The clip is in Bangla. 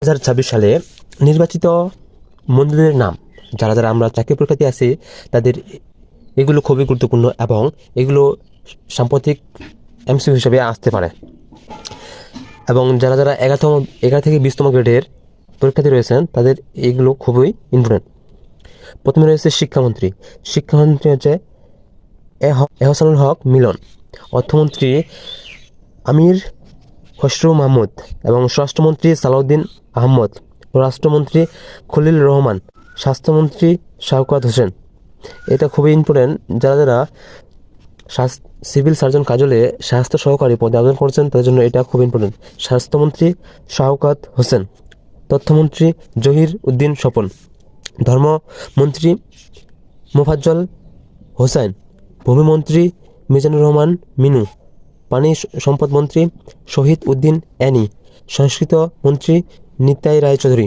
2026 সালে নির্বাচিত মন্ত্রীদের নাম যারা যারা আমরা চাকরি পরীক্ষাতে আছি তাদের এগুলো খুবই গুরুত্বপূর্ণ এবং এগুলো সাম্প্রতিক এমসিকিউ হিসেবে আসতে পারে। এবং যারা যারা 11 থেকে 20তম গ্রেডের পরীক্ষার্থী রয়েছেন তাদের এগুলো খুবই ইম্পর্টেন্ট। প্রথমে রয়েছে শিক্ষামন্ত্রী। শিক্ষামন্ত্রী হচ্ছে এহসানুল হক মিলন, অর্থমন্ত্রী আমির খসরু মাহমুদ এবং স্বরাষ্ট্রমন্ত্রী সালাউদ্দিন আহমদ, রাষ্ট্রমন্ত্রী খলিল রহমান, স্বাস্থ্যমন্ত্রী শাওকাত হোসেন। এটা খুবই ইম্পর্টেন্ট। যারা যারা সিভিল সার্জন কাজলে স্বাস্থ্য সহকারী পদে আবেদন করছেন তাদের জন্য এটা খুব ইম্পর্টেন্ট। স্বাস্থ্যমন্ত্রী শাওকাত হোসেন, তথ্যমন্ত্রী জহির উদ্দিন স্বপন, ধর্মমন্ত্রী মোফাজ্জল হোসেন, ভূমিমন্ত্রী মিজানুর রহমান মিনু, পানি সম্পদ মন্ত্রী শহীদ উদ্দিন অ্যানি, সংস্কৃত মন্ত্রী নিতাই রায়চৌধুরী।